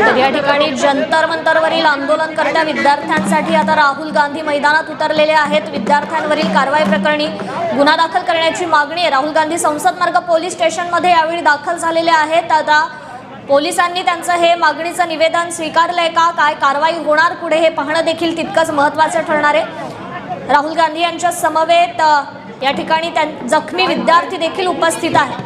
तर या ठिकाणी जंतर मंतरवरील आंदोलनकर्त्या विद्यार्थ्यांसाठी आता राहुल गांधी मैदानात उतरलेले आहेत। विद्यार्थ्यांवरील कारवाई प्रकरणी गुन्हा दाखल करण्याची मागणी आहे। राहुल गांधी संसद मार्ग पोलीस स्टेशनमध्ये यावेळी दाखल झालेले आहेत। आता पोलिसांनी त्यांचं हे मागणीचं निवेदन स्वीकारलंय का, काय कारवाई होणार पुढे हे पाहणं देखील तितकंच महत्त्वाचं ठरणार आहे। राहुल गांधी यांच्या समवेत या ठिकाणी जखमी विद्यार्थी देखील उपस्थित आहेत।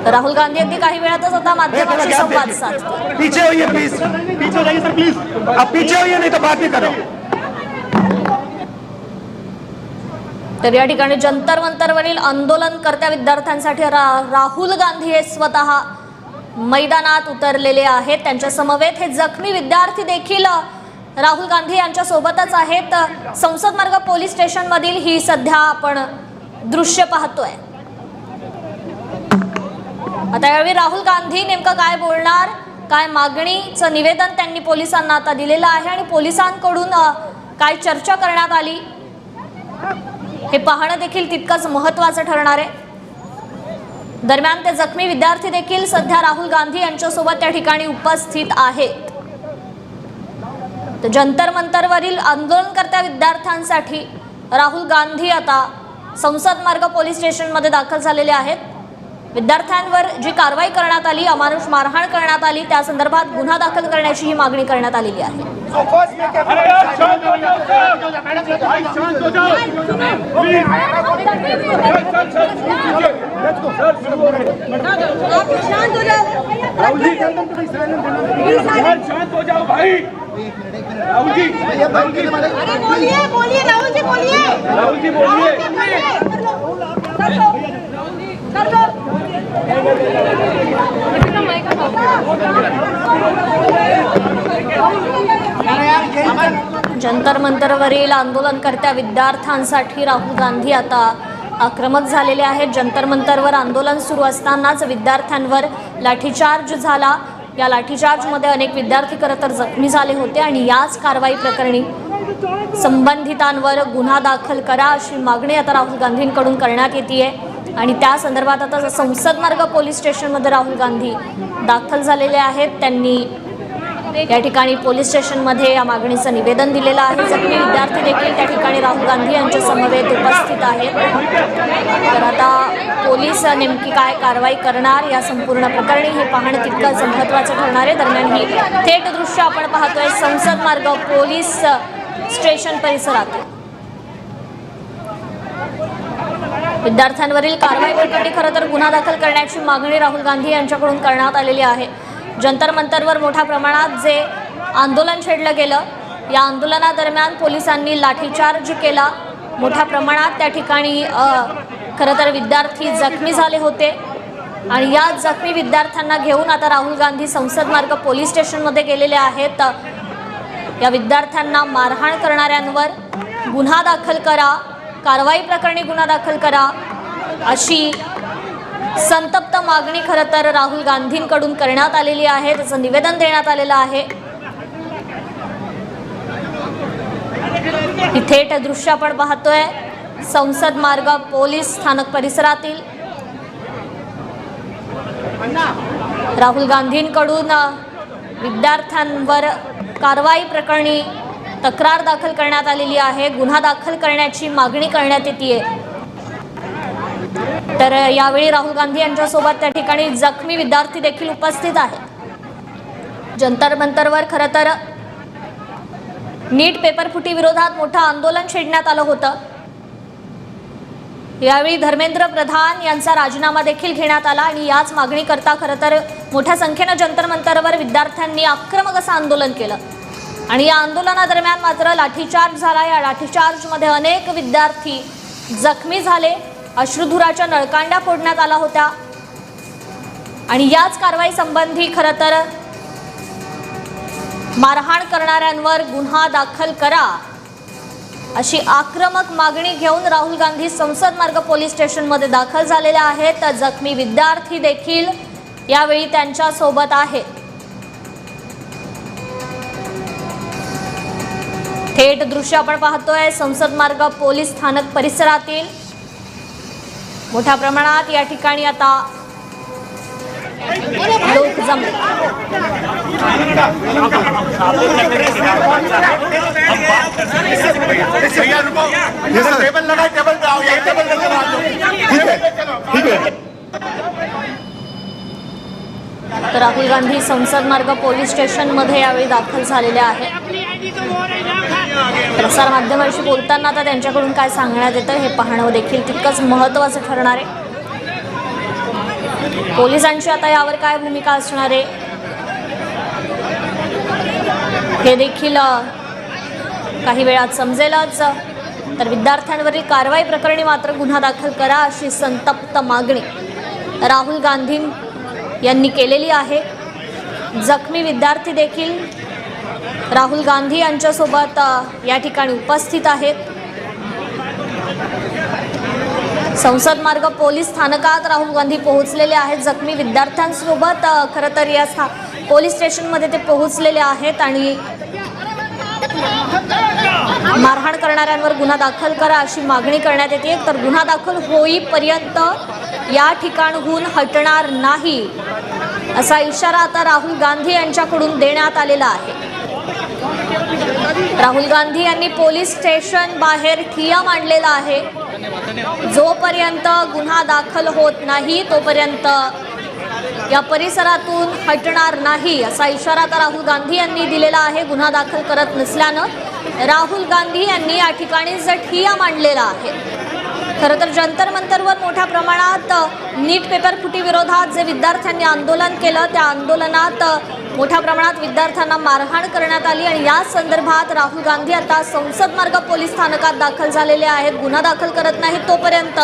राहुल गांधी अगदी काही वेळातच आता माध्यमांशी संवाद साधतील। पीछे होइए प्लीज, पीछे हो जाइए सर प्लीज, आप पीछे होइए नहीं तो बात नहीं करो। तर या ठिकाणी जंतर मंतरवरील आंदोलनकर्त्या विद्यार्थ्यांसाठी राहुल गांधी हे स्वतः मैदानात उतरलेले आहेत। त्यांच्या समवेत हे जखमी विद्यार्थी देखील राहुल गांधी यांच्या सोबतच आहेत। संसद मार्ग पोलीस स्टेशन मधील ही सध्या आपण दृश्य पाहतोय। आता यावेळी राहुल गांधी नेमकं काय बोलणार, काय मागणीचं निवेदन त्यांनी पोलिसांना आता दिलेलं आहे आणि पोलिसांकडून काय चर्चा करण्यात आली हे पाहणं देखील तितकंच महत्त्वाचं ठरणार आहे। दरम्यान ते जखमी विद्यार्थी देखील सध्या राहुल गांधी यांच्यासोबत त्या ठिकाणी उपस्थित आहेत। तर जंतर मंतरवरील आंदोलनकर्त्या विद्यार्थ्यांसाठी राहुल गांधी आता संसद मार्ग पोलीस स्टेशनमध्ये दाखल झालेले आहेत। विद्यार्थ्यांवर जी कारवाई करण्यात आली, अमानुष मारहाण करण्यात आली, त्या संदर्भात गुन्हा दाखल करण्याची ही मागणी करण्यात आलेली आहे। राहुल जी, बोलिए बोलिए राहुल जी, बोलिए राहुल जी, बोलिए। जंतर मंतरवरील आंदोलनकर्त्या विद्यार्थ्यांसाठी राहुल गांधी आता आक्रमक झालेले आहेत। जंतर मंतरवर आंदोलन सुरू असतानाच विद्यार्थ्यांवर लाठीचार्ज झाला। या लाठीचार्जमध्ये अनेक विद्यार्थी खरं तर जखमी झाले होते आणि याच कारवाई प्रकरणी संबंधितांवर गुन्हा दाखल करा अशी मागणी आता राहुल गांधींकडून करण्यात येते आणि त्या संदर्भात आता संसद मार्ग पोलीस स्टेशनमध्ये राहुल गांधी दाखल झालेले आहेत। त्यांनी या ठिकाणी पोलीस स्टेशनमध्ये या मागणीचं निवेदन दिलेलं आहे। जखमी विद्यार्थी देखील त्या ठिकाणी राहुल गांधी यांच्या समवेत उपस्थित आहेत। तर आता पोलीस नेमकी काय कारवाई करणार या संपूर्ण प्रकरणी हे पाहणं तितकंच महत्त्वाचं ठरणार आहे। दरम्यान ही थेट दृश्य आपण पाहतोय संसद मार्ग पोलीस स्टेशन परिसरात। विद्यार्थ्यांवरील कारवाई प्रकरणी खरं तर गुन्हा दाखल करण्याची मागणी राहुल गांधी यांच्याकडून करण्यात आलेली आहे। जंतर मंतरवर मोठ्या प्रमाणात जे आंदोलन छेडलं गेलं, या आंदोलनादरम्यान पोलिसांनी लाठीचार्ज केला। मोठ्या प्रमाणात त्या ठिकाणी खरं तर विद्यार्थी जखमी झाले होते आणि या जखमी विद्यार्थ्यांना घेऊन आता राहुल गांधी संसद मार्ग पोलीस स्टेशनमध्ये गेलेले आहेत। या विद्यार्थ्यांना मारहाण करणाऱ्यांवर गुन्हा दाखल करा, कारवाई प्रकरणी गुन्हा दाखल करा अशी संतप्त मागणी खरं तर राहुल गांधींकडून करण्यात आलेली आहे। त्याचं निवेदन देण्यात आलेलं आहे। ही थेट दृश्य आपण पाहतोय संसद मार्ग पोलीस स्थानक परिसरातील। राहुल गांधींकडून विद्यार्थ्यांवर कारवाई प्रकरणी तक्रार दाखल करण्यात आलेली आहे। गुन्हा दाखल करण्याची मागणी करण्यात येते। तर यावेळी राहुल गांधी यांच्यासोबत त्या ठिकाणी जखमी विद्यार्थी देखील उपस्थित आहेत। जंतर मंतरवर खरं तर नीट पेपरफुटी विरोधात मोठं आंदोलन छेडण्यात आलं होतं। यावेळी धर्मेंद्र प्रधान यांचा राजीनामा देखील घेण्यात आला आणि याच मागणीकरता खरं तर मोठ्या संख्येनं जंतर मंतरवर विद्यार्थ्यांनी आक्रमक असं आंदोलन केलं आणि या आंदोलनादरम्यान मात्र लाठीचार्ज झाला। या लाठीचार्जमध्ये अनेक विद्यार्थी जखमी झाले, अश्रुधुराच्या नळकांड्या फोडण्यात आला होत्या आणि याच कारवाई संबंधी खरं तर मारहाण करणाऱ्यांवर गुन्हा दाखल करा अशी आक्रमक मागणी घेऊन राहुल गांधी संसद मार्ग पोलीस स्टेशनमध्ये दाखल झालेले आहेत। जखमी विद्यार्थी देखील यावेळी त्यांच्या सोबत आहेत। थेट दृश्य आपण पाहतोय संसद मार्ग पोलीस स्थानक परिसरातील। मोठ्या प्रमाणात या ठिकाणी आता लोक जमले। टेबल लगा, टेबल पे आओ, यही टेबल लेके आ जाओ। ठीक है। तर राहुल गांधी संसद मार्ग पोलीस स्टेशन मध्ये यावेळी दाखल झालेले आहेत। प्रसार माध्यमांशी बोलताना आता त्यांच्याकडून काय सांगण्यात येतं हे पाहणं देखील तितकंच महत्त्वाचं ठरणार आहे। पोलिसांची आता यावर काय भूमिका असणार आहे हे देखील काही वेळात समजेलच। तर विद्यार्थ्यांवरील कारवाई प्रकरणी मात्र गुन्हा दाखल करा अशी संतप्त मागणी राहुल गांधी यांनी केलेली आहे। जखमी विद्यार्थी देखील राहुल गांधी यांच्यासोबत या ठिकाणी उपस्थित आहेत। संसद मार्ग पोलीस स्थानकात राहुल गांधी पोहोचलेले आहेत। जखमी विद्यार्थ्यांसोबत खरं तर या पोलीस स्टेशनमध्ये ते पोहोचलेले आहेत आणि मारहाण करणाऱ्यांवर गुन्हा दाखल करा अशी मागणी करण्यात येते। तर गुन्हा दाखल होईपर्यंत या ठिकाणहून हटणार नाही असा इशारा आता राहुल गांधी यांच्याकडून देण्यात आलेला आहे। राहुल गांधी यांनी पोलीस स्टेशन बाहेर ठिय्या मांडलेला आहे। जोपर्यंत गुन्हा दाखल होत नाही तोपर्यंत या परिसरातून हटणार नाही असा इशारा आता राहुल गांधी यांनी दिलेला आहे। गुन्हा दाखल करत नसल्यानं राहुल गांधी यांनी या ठिकाणी ठिय्या मांडलेला आहे। खरं तर जंतर मंतरवर मोठ्या प्रमाणात नीट पेपर फुटी विरोधात जे विद्यार्थ्यांनी आंदोलन केलं त्या आंदोलनात मोठ्या प्रमाणात विद्यार्थ्यांना मारहाण करण्यात आली आणि या संदर्भात राहुल गांधी आता संसद मार्ग पोलीस स्थानकात दाखल झालेले आहेत। गुन्हा दाखल करत नाहीत तोपर्यंत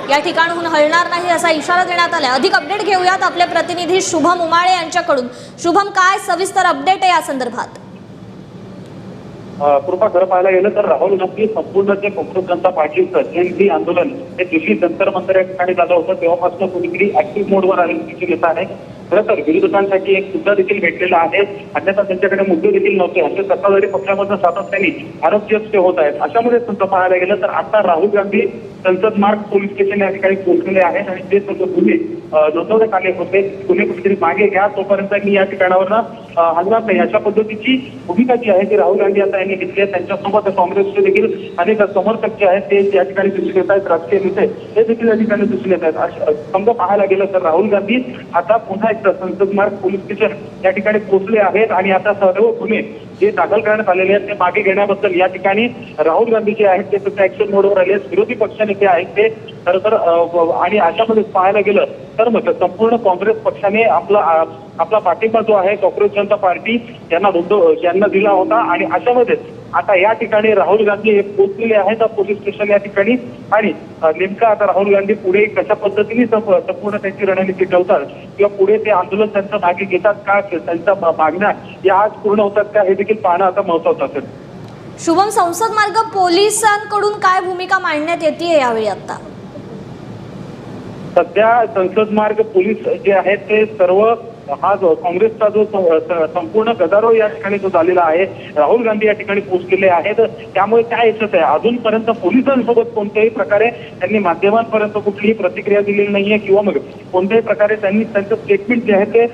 या ठिकाणहून हलणार नाही असा इशारा देण्यात आला। अधिक अपडेट घेऊयात आपले प्रतिनिधी शुभम उमाळे यांच्याकडून। शुभम, काय सविस्तर अपडेट आहे या संदर्भात? कृपा खरं पाहायला गेलं तर राहुल गांधी संपूर्ण जे काँग्रेस जनता पार्टीचं जयंती आंदोलन हे दिल्ली जंतर मंतर या ठिकाणी झालं होतं तेव्हापासून कुणीतरी ऍक्टिव्ह मोडवर आलेलं दिसून येत आहे। खरं तर विरोधकांसाठी एक मुद्दा देखील भेटलेला आहे, अन्यथा त्यांच्याकडे मुद्दे देखील नव्हते असे सत्ताधारी पक्षामधून सातत्याने आरोप जे होत आहेत। अशामध्ये सुद्धा पाहायला गेलं तर आता राहुल गांधी संसद मार्ग पोलीस स्टेशन या ठिकाणी पोहोचलेले आहेत आणि जे सर्व गुन्हे नोंदवण्यात आले होते गुन्हे कुठेतरी मागे घ्या तोपर्यंत मी या ठिकाणावर हलणार नाही अशा पद्धतीची भूमिका जी आहे ती राहुल गांधी आता यांनी घेतली आहे। त्यांच्यासोबत काँग्रेसचे देखील अनेक समर्थक जे आहेत ते या ठिकाणी दिसून येत आहेत, राजकीय नेते हे देखील या ठिकाणी दिसून येत आहेत। समजा पाहायला गेलं तर राहुल गांधी आता पुन्हा एकदा संसद मार्ग पोलीस स्टेशन या ठिकाणी पोहोचले आहेत आणि आता सर्व गुन्हे जे दाखल करण्यात आलेले आहेत ते मागे घेण्याबद्दल या ठिकाणी राहुल गांधी जे आहेत ते सध्या ऍक्शन मोडवर आले आहेत। विरोधी पक्षनेते आहेत ते खरं तर आणि अशामध्ये पाहायला गेलं तर मग संपूर्ण काँग्रेस पक्षाने आपला पाठिंबा जो आहे काँग्रेस जनता पार्टी यांना दिला होता आणि अशामध्ये आता या ठिकाणी राहुल गांधी हे पोहोचलेले आहेत पोलीस स्टेशन या ठिकाणी आणि नेमका आता राहुल गांधी पुढे कशा पद्धतीने संपूर्ण त्यांची रणनीती ठेवतात किंवा पुढे ते आंदोलन त्यांचं मागे घेतात का, त्यांच्या मागण्या या आज पूर्ण होतात का हे देखील पाहणं आता महत्वाचं असेल। शुभम, संसद मार्ग पोलिसांकडून काय भूमिका मांडण्यात येते यावेळी? आता सध्या संसद मार्ग पोलीस जे आहेत ते सर्व हा जो काँग्रेसचा जो संपूर्ण गदारोळ या ठिकाणी जो झालेला आहे राहुल गांधी या ठिकाणी पोहोचलेले आहेत त्यामुळे काय येतच आहे अजूनपर्यंत पोलिसांसोबत कोणत्याही प्रकारे त्यांनी माध्यमांपर्यंत कुठलीही प्रतिक्रिया दिलेली नाहीये किंवा मग कोणत्याही प्रकारे त्यांनी त्यांचं स्टेटमेंट जे आहे ते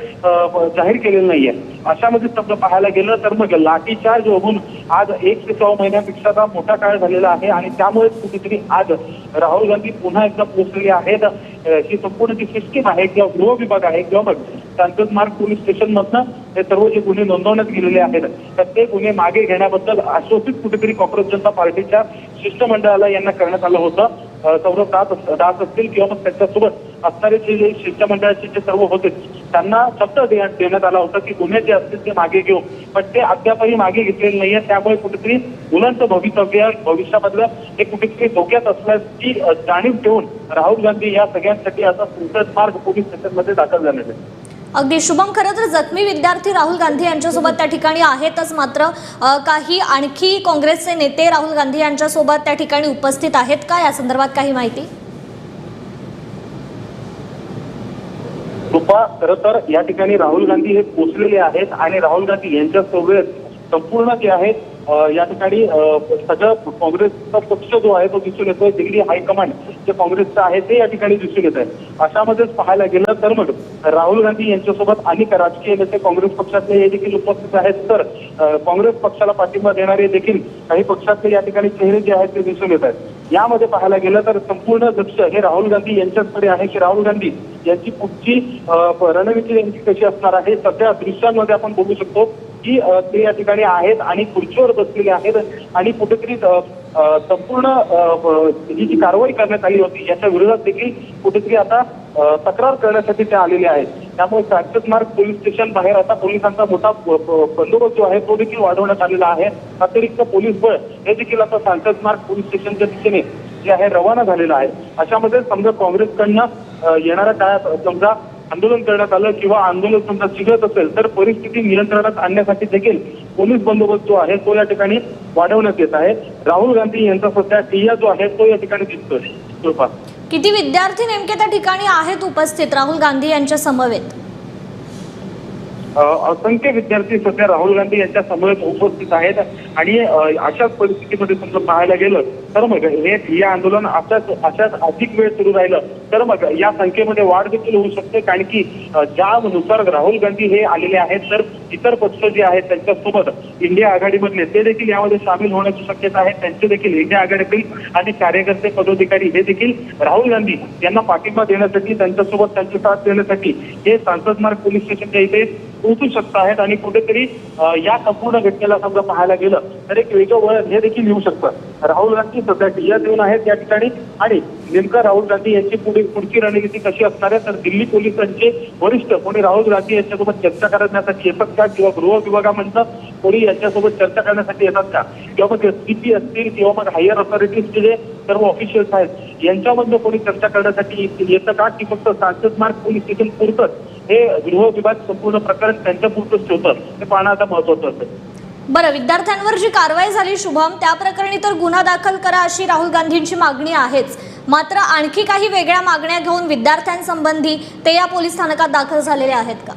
जाहीर केलेलं नाहीये। अशामध्ये समजा पाहायला गेलं तर मग लाठीचार्ज होऊन आज 1 ते 6 महिन्यापेक्षा मोठा काळ झालेला आहे आणि त्यामुळे कुठेतरी आज राहुल गांधी पुन्हा एकदा पोहोचलेले आहेत। ही संपूर्ण जी सिस्टीम आहे किंवा गृह विभाग आहे किंवा मग संसद मार्ग पोलीस स्टेशन मधनं हे सर्व जे गुन्हे नोंदवण्यात गेलेले आहेत तर ते गुन्हे मागे घेण्याबद्दल आश्वासित कुठेतरी काँग्रेस जनता पार्टीच्या शिष्टमंडळाला यांना करण्यात आलं होतं। सौरभ दास असतील किंवा मग त्यांच्यासोबत असणारे जे शिष्टमंडळाचे जे सर्व होते त्यांना शब्द देण्यात आला होता की गुन्हे जे असतील ते मागे घेऊ, पण ते अद्यापही मागे घेतलेले नाहीये। त्यामुळे कुठेतरी मुलांचं भविष्यामधलं हे कुठेतरी धोक्यात असल्याची जाणीव ठेवून राहुल गांधी या सगळ्यांसाठी आता संसद मार्ग पोलीस स्टेशनमध्ये दाखल झालेले आहेत। अगदी शुभम, खरं तर जखमी विद्यार्थी राहुल गांधी यांच्यासोबत त्या ठिकाणी आहेतच, मात्र काही आणखी काँग्रेसचे नेते राहुल गांधी यांच्यासोबत त्या ठिकाणी उपस्थित आहेत का? या संदर्भात काही माहिती? कृपा, खरं तर या ठिकाणी राहुल गांधी हे पोहोचलेले आहेत आणि राहुल गांधी यांच्यासोबत संपूर्ण जे आहेत या ठिकाणी सगळं काँग्रेसचा पक्ष जो आहे तो दिसून येतोय. दिल्ली हायकमांड जे काँग्रेसचं आहे ते या ठिकाणी दिसून येत आहे. अशामध्येच पाहायला गेलं तर मग राहुल गांधी यांच्यासोबत अनेक राजकीय नेते काँग्रेस पक्षातले हे देखील उपस्थित आहेत. तर काँग्रेस पक्षाला पाठिंबा देणारे देखील काही पक्षातले या ठिकाणी चेहरे जे आहेत ते दिसून येत आहेत. यामध्ये पाहायला गेलं तर संपूर्ण लक्ष हे राहुल गांधी यांच्याकडे आहे की राहुल गांधी यांची पुढची रणनीती यांची कशी असणार आहे. सध्या दृश्यांमध्ये आपण बघू शकतो की ते या ठिकाणी आहेत आणि खुर्चीवर बसलेले आहेत आणि कुठेतरी संपूर्ण ही जी कारवाई करण्यात आली होती याच्या विरोधात देखील कुठेतरी आता तक्रार करण्यासाठी ते आलेले आहेत. त्यामुळे सांसद मार्ग पोलीस स्टेशन बाहेर आता पोलिसांचा मोठा बंदोबस्त जो आहे तो देखील वाढवण्यात आलेला आहे. अतिरिक्त पोलीस बळ हे देखील आता सांसद मार्ग पोलीस स्टेशनच्या दिशेने जे आहे रवाना झालेलं आहे. अशामध्ये समजा काँग्रेसकडनं येणाऱ्या काळात समजा आंदोलन करण्यात आलं किंवा आंदोलन समजा चिघळत असेल तर परिस्थिती नियंत्रणात आणण्यासाठी देखील पोलीस बंदोबस्त जो आहे तो या ठिकाणी वाढवण्यात येत आहे. राहुल गांधी यांचा सध्या ठिय्या जो आहे तो या ठिकाणी दिसतोय. कृपा किती विद्यार्थी नेमके त्या ठिकाणी आहेत उपस्थित राहुल गांधी यांच्या समवेत? असंख्य विद्यार्थी सध्या राहुल गांधी यांच्या समवेत उपस्थित आहेत आणि अशाच परिस्थितीमध्ये समजा पाहायला गेलं तर मग हे ठिय्या आंदोलन अशाच अधिक वेळ सुरू राहिलं तर मग या संख्येमध्ये वाढ देखील होऊ शकते. कारण की ज्यानुसार राहुल गांधी हे आलेले आहेत तर इतर पक्ष जे आहेत त्यांच्यासोबत इंडिया आघाडीमधले ते देखील यामध्ये सामील होण्याची शक्यता आहे. त्यांचे देखील इंडिया आघाडीतील अनेक कार्यकर्ते पदाधिकारी हे देखील राहुल गांधी यांना पाठिंबा देण्यासाठी त्यांच्यासोबत त्यांची साथ देण्यासाठी हे सांसद मार्ग पोलीस स्टेशनच्या इथे पोहोचू शकत आहेत आणि कुठेतरी या संपूर्ण घटनेला समजा पाहायला गेलं तर एक वेगळं वळण हे देखील येऊ शकतं. राहुल गांधी सध्या ठिय्या देऊन आहेत या ठिकाणी आणि नेमकं राहुल गांधी यांची पुढची रणनीती कशी असणार आहे तर दिल्ली पोलिसांचे वरिष्ठ कोणी राहुल गांधी यांच्यासोबत चर्चा करण्यासाठी येतात का किंवा गृह विभागामधनं कोणी यांच्यासोबत चर्चा करण्यासाठी येतात का किंवा मग एसपीपी असतील किंवा मग हायर अथॉरिटीजचे जे सर्व ऑफिशियल्स आहेत यांच्यामधनं कोणी चर्चा करण्यासाठी येतं का की फक्त सांसद मार्ग पोलीस स्टेशन पुरतच हे गृह विभाग संपूर्ण प्रकरण त्यांच्या पुरतच ठेवतं हे पाहणं आता महत्वाचं असेल. बरं, विद्यार्थ्यांवर जी कारवाई झाली शुभम त्या प्रकरणी तर गुन्हा दाखल करा अशी राहुल गांधींची मागणी आहेच. मात्र आणखी काही वेगळ्या मागण्या घेऊन विद्यार्थ्यांसंबंधी ते या पोलीस स्थानकात दाखल झालेले आहेत का?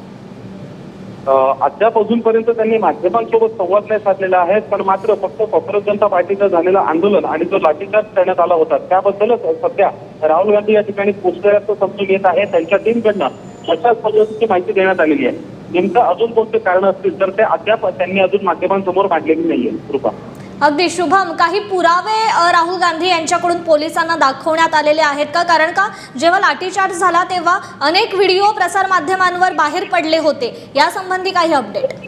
अद्याप अजूनपर्यंत त्यांनी माध्यमांसोबत संवाद नाही साधलेला आहे. पण मात्र फक्त काँग्रेस जनता पार्टीचं झालेलं आंदोलन आणि जो लाठीचार्ज करण्यात आला होता त्याबद्दलच सध्या राहुल गांधी या ठिकाणी पोहोचल्याचं समजून येत आहे. त्यांच्या टीमकडनं अशाच पद्धतीची माहिती देण्यात आलेली आहे. नेमकं अजून कोणते कारण असतील तर ते अद्याप त्यांनी अजून माध्यमांसमोर मांडलेली नाहीये. कृपा अगदी शुभम, काही पुरावे राहुल गांधी यांच्याकडून पोलिसांना दाखवण्यात आलेले आहेत का? कारण का जेव्हा लाठीचार्ज झाला तेव्हा अनेक व्हिडिओ प्रसार माध्यमांवर बाहेर पडले होते. या संबंधी काही अपडेट?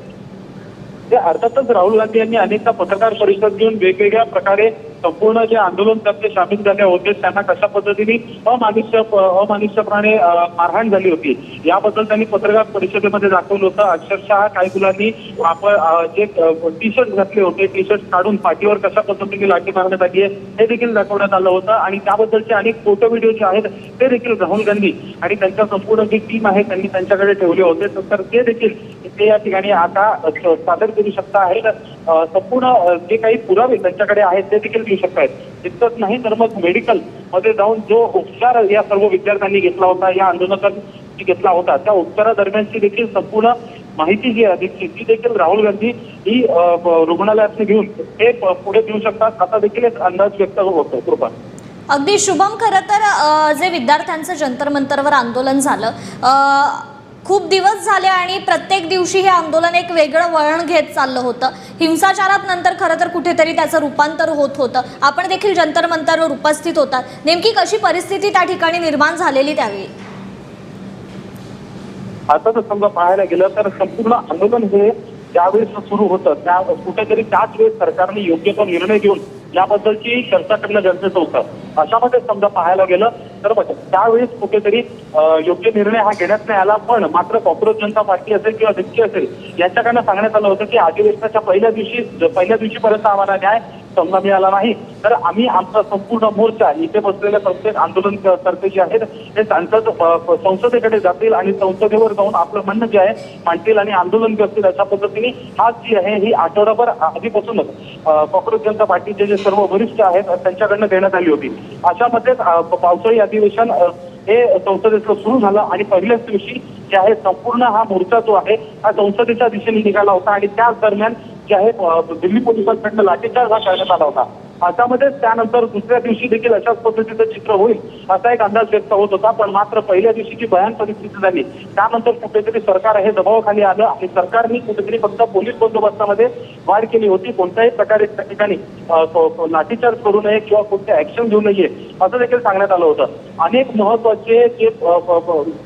अर्थातच राहुल गांधी यांनी अनेकदा पत्रकार परिषद घेऊन वेगवेगळ्या प्रकारे संपूर्ण जे आंदोलनकर्ते सामील झाले होते त्यांना कशा पद्धतीने अमानुष्यपणे मारहाण झाली होती याबद्दल त्यांनी पत्रकार परिषदेमध्ये दाखवलं होतं. अक्षरशः काही मुलांनी जे टी शर्ट घातले होते टी शर्ट काढून पाठीवर कशा पद्धतीने लाठी मारण्यात आली आहे हे देखील दाखवण्यात आलं होतं आणि त्याबद्दलचे अनेक फोटो व्हिडिओ जे आहेत ते देखील राहुल गांधी आणि त्यांच्या संपूर्ण जी टीम आहे त्यांनी त्यांच्याकडे ठेवले होते. तर ते देखील ते या ठिकाणी आता सादर करू शकता आहेत. संपूर्ण जे काही पुरावे त्यांच्याकडे आहेत ते देखील देऊ शकतायत. इतकंच नाही तर मग मेडिकल मध्ये जाऊन जो उपचार या सर्व विद्यार्थ्यांनी घेतला होता या आंदोलनात घेतला होता त्या उपचारादरम्यानची देखील संपूर्ण माहिती जी आहे ती देखील राहुल गांधी ही रुग्णालयात घेऊन हे पुढे देऊ शकतात असा देखील एक अंदाज व्यक्त होतो. कृपा अगदी शुभम, खरं तर जे विद्यार्थ्यांचं जंतर मंतरवर आंदोलन झालं खूप दिवस झाले आणि प्रत्येक दिवशी हे आंदोलन एक वेगळं वळण घेत चाललं होतं. हिंसाचारात नंतर खरं तर कुठेतरी त्याचं रूपांतर होत होतं. आपण देखील जंतर मंतरवर उपस्थित होतात. नेमकी कशी परिस्थिती त्या ठिकाणी निर्माण झालेली त्यावेळी? आता जर समजा पाहायला गेलं तर संपूर्ण आंदोलन हे ज्यावेळेस सुरू होतं त्या कुठेतरी त्याच वेळेस सरकारने योग्य तो निर्णय घेऊन याबद्दलची चर्चा करणं गरजेचं होतं. अशामध्ये समजा पाहायला गेलं तर त्यावेळेस कुठेतरी योग्य निर्णय हा घेण्यात नाही आला. पण मात्र काँग्रेस जनता पार्टी असेल किंवा दिग्गी असेल यांच्याकडनं सांगण्यात आलं होतं की अधिवेशनाच्या पहिल्या दिवशीपर्यंत आम्हाला न्याय समजा मिळाला नाही तर आम्ही आमचा संपूर्ण मोर्चा इथे बसलेले प्रत्येक आंदोलनकर्ते जे आहेत हे संसदेकडे जातील आणि संसदेवर जाऊन आपलं म्हणणं जे आहे मांडतील आणि आंदोलन करतील. अशा पद्धतीने हा जी आहे ही आठवडाभर आधीपासूनच काँग्रेस जनता पार्टीचे जे सर्व वरिष्ठ आहेत त्यांच्याकडनं देण्यात आली होती. अशामध्येच पावसाळी अधिवेशन हे संसदेचं सुरू झालं आणि पहिल्याच दिवशी जे आहे संपूर्ण हा मोर्चा जो आहे हा संसदेच्या दिशेने निघाला होता आणि त्याच दरम्यान जे आहे दिल्ली पोलिसांकडनं लाठीचार्ज हा करण्यात आला होता. अशामध्ये त्यानंतर दुसऱ्या दिवशी देखील अशाच पद्धतीचं चित्र होईल असा एक अंदाज व्यक्त होत होता. पण मात्र पहिल्या दिवशी जी भयान परिस्थिती झाली त्यानंतर कुठेतरी सरकार हे दबावाखाली आलं आणि सरकारने कुठेतरी फक्त पोलीस बंदोबस्तामध्ये वाढ केली होती. कोणत्याही प्रकारे त्या ठिकाणी लाठीचार्ज करू नये किंवा कोणते ऍक्शन घेऊ नये असं देखील सांगण्यात आलं होतं. अनेक महत्वाचे जे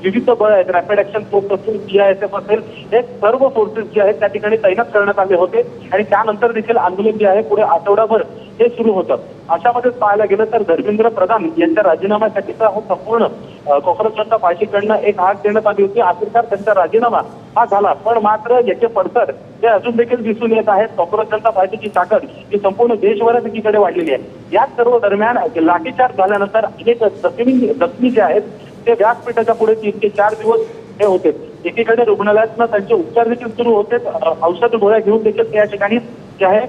विविध बळ आहेत, रॅपिड ऍक्शन फोर्स असेल, CISF असेल, हे सर्व फोर्सेस जे आहेत त्या ठिकाणी तैनात करण्यात आले होते आणि त्यानंतर देखील आंदोलन जे आहे पुढे आठवडाभर हे सुरू होतं. अशामध्येच पाहायला गेलं तर धर्मेंद्र प्रधान यांच्या राजीनाम्यासाठीचा हा संपूर्ण काँग्रेस जनता पार्टीकडनं एक हाक देण्यात आली होती. अखेरकार त्यांचा राजीनामा हा झाला. पण मात्र याचे पडसाद हे अजून देखील दिसून येत आहेत. काँग्रेस जनता पार्टीची ताकद ही संपूर्ण देशभरात एकीकडे वाढलेली आहे. या सर्व दरम्यान लाठीचार्ज झाल्यानंतर अनेक जखमी जे आहेत ते व्यासपीठाच्या पुढे 3 ते 4 दिवस हे होते. एकीकडे रुग्णालयात त्यांचे उपचार देखील सुरू होते. औषध गोळ्या घेऊन देखील त्या ठिकाणी जे आहे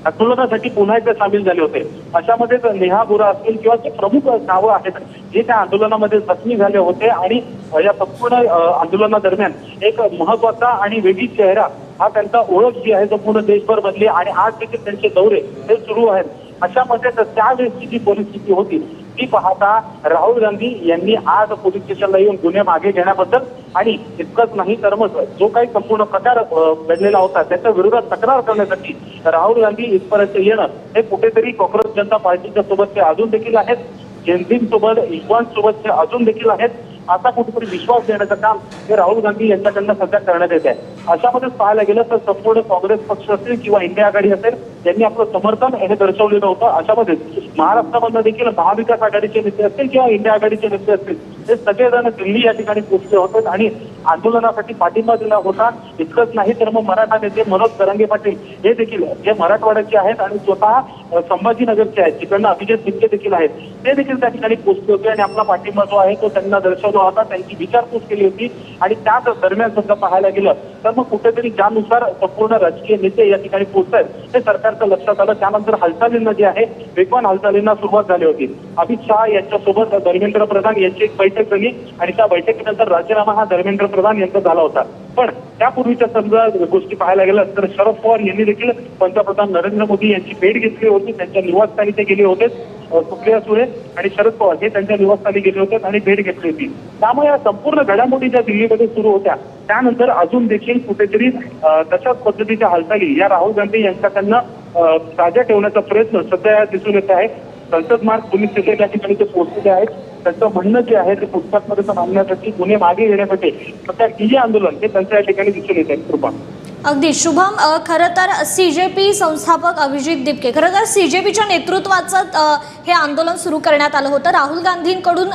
आंदोलनासाठी पुन्हा एकदा सामील झाले होते. अशामध्येच नेहा बोरा असतील किंवा जे प्रमुख नावं आहेत जे त्या आंदोलनामध्ये जखमी झाले होते आणि या संपूर्ण आंदोलनादरम्यान एक महत्वाचा आणि वेगळी चेहरा हा त्यांचा ओळख जी आहे संपूर्ण देशभर बनली आणि आज देखील त्यांचे दौरे हे सुरू आहेत. अशामध्ये त्यावेळेसची जी परिस्थिती होती ती पाहता राहुल गांधी यांनी आज पोलीस स्टेशनला येऊन गुन्हे मागे घेण्याबद्दल आणि इतकंच नाही तर मग जो काही संपूर्ण प्रकार घडलेला होता त्याच्या विरोधात तक्रार करण्यासाठी राहुल गांधी इथपर्यंत येणं हे कुठेतरी काँग्रेस जनता पार्टीच्या सोबत ते अजून देखील आहेत, जेनझीन सोबत, युवांसोबत ते अजून देखील आहेत. असा कुठेतरी विश्वास देण्याचं काम हे राहुल गांधी यांच्याकडनं सध्या करण्यात येत आहे. अशामध्येच पाहायला गेलं तर संपूर्ण काँग्रेस पक्ष असेल किंवा इंडिया आघाडी असेल त्यांनी आपलं समर्थन हे दर्शवलेलं होतं. अशामध्ये महाराष्ट्रामधनं देखील महाविकास आघाडीचे नेते असतील किंवा इंडिया आघाडीचे नेते असतील हे सगळेजण दिल्ली या ठिकाणी पोहोचले होते आणि आंदोलनासाठी पाठिंबा दिला होता. इतकंच नाही तर मग मराठा नेते मनोज तरंगे पाटील हे देखील जे मराठवाड्याचे आहेत आणि स्वतः संभाजीनगरचे आहेत, तिकडनं अभिजित शिंदे देखील आहेत, ते देखील त्या ठिकाणी पोहोचले होते आणि आपला पाठिंबा जो आहे तो त्यांना दर्शवला होता. त्यांची विचारपूस केली होती आणि त्याच दरम्यान सुद्धा पाहायला गेलं तर मग कुठेतरी ज्यानुसार संपूर्ण राजकीय नेते या ठिकाणी पोहोचतात हे सरकारचं लक्षात आलं. त्यानंतर हालचालींना जे आहे वेगवान हालचालींना सुरुवात झाली होती. अमित शहा यांच्यासोबत धर्मेंद्र प्रधान यांची एक बैठक झाली आणि त्या बैठकीनंतर राजीनामा हा धर्मेंद्र प्रधान यांचा झाला होता. पण त्यापूर्वीच्या समजा गोष्टी पाहायला गेल्या तर शरद पवार यांनी देखील पंतप्रधान नरेंद्र मोदी यांची भेट घेतली होती. त्यांच्या निवासस्थानी ते गेले होते. सुप्रिया सुळे आणि शरद पवार हे त्यांच्या निवासस्थानी गेले होते आणि भेट घेतली होती. त्यामुळे या संपूर्ण घडामोडी ज्या दिल्लीमध्ये सुरू होत्या त्यानंतर अजून देखील कुठेतरी तशाच पद्धतीच्या हालचाली या राहुल गांधी यांच्याकडनं ताज्या ठेवण्याचा प्रयत्न सध्या दिसून येत आहे. संसद मार्ग पोलीस स्टेशन या ठिकाणी ते पोहोचलेले आहेत. त्यांचं म्हणणं जे आहे ते पुस्तकामध्ये मांडण्यासाठी गुन्हे मागे घेण्यासाठी सध्या हे आंदोलन हे त्यांच्या या ठिकाणी दिसून येत आहे. कृपा अगदी शुभम, खरं तर CJP संस्थापक अभिजित दिपके, खरं तर CJPच्या नेतृत्वाचं हे आंदोलन सुरू करण्यात आलं होतं. राहुल गांधींकडून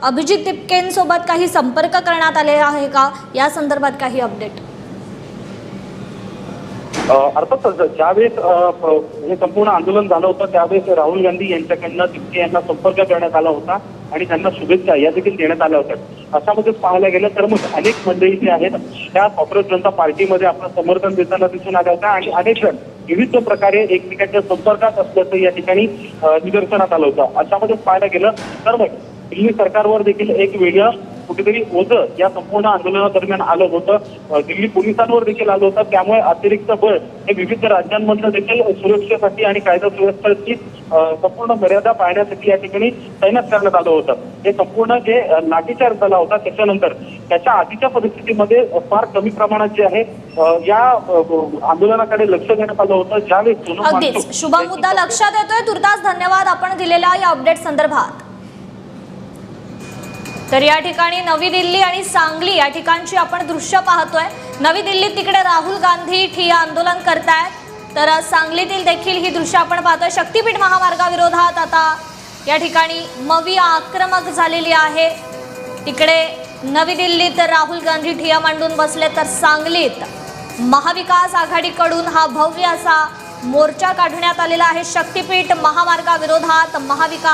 अभिजित दिपकेंसोबत काही संपर्क करण्यात आले आहे का, या संदर्भात काही अपडेट? अर्थातच ज्यावेळेस हे संपूर्ण आंदोलन झालं होतं त्यावेळेस राहुल गांधी यांच्याकडनं दिपके यांना संपर्क करण्यात आला होता आणि त्यांना शुभेच्छा या देखील देण्यात आल्या होत्या. अशामध्येच पाहायला गेलं तर मग अनेक मंडळी जे आहेत त्या काँग्रेस जनता पार्टीमध्ये आपलं समर्थन देताना दिसून आल्या होत्या आणि अनेक जण विविध प्रकारे एकमेकांच्या संपर्कात असल्याचं या ठिकाणी निदर्शनात आलं होतं. अशामध्येच पाहायला गेलं तर मग दिल्ली सरकारवर देखील एक वेगळं कुठेतरी ओझं या संपूर्ण आंदोलनादरम्यान आलं होतं. दिल्ली पोलिसांवर देखील आलं होतं. त्यामुळे अतिरिक्त बळ हे विविध राज्यांमधलं देखील सुरक्षेसाठी आणि कायदा सुव्यवस्थेची संपूर्ण मर्यादा पाळण्यासाठी या ठिकाणी तैनात करण्यात आलं होतं. हे संपूर्ण जे लाठीचार्ज झाला होता त्याच्यानंतर त्याच्या आधीच्या परिस्थितीमध्ये फार कमी प्रमाणात जे आहे या आंदोलनाकडे लक्ष देण्यात आलं होतं. ज्यावेळेस अगदीच शुभा मुद्दा लक्षात येतोय. तुर्तास धन्यवाद आपण दिलेल्या या अपडेट संदर्भात. तर या ठिकाणी नवी दिल्ली आणि सांगली या ठिकाणची आपण दृश्य पाहतोय. नवी दिल्लीत तिकडे राहुल गांधी ठिय्या आंदोलन करतायत तर सांगलीतील देखील ही दृश्य आपण पाहतोय. शक्तीपीठ महामार्गाविरोधात आता या ठिकाणी मवी आक्रमक झालेली आहे. तिकडे नवी दिल्लीत राहुल गांधी ठिय्या मांडून बसले तर सांगलीत महाविकास आघाडीकडून हा भव्य असा मोर्चा काढण्यात आलेला आहे. शक्तीपीठ महामार्गाविरोधात महाविकास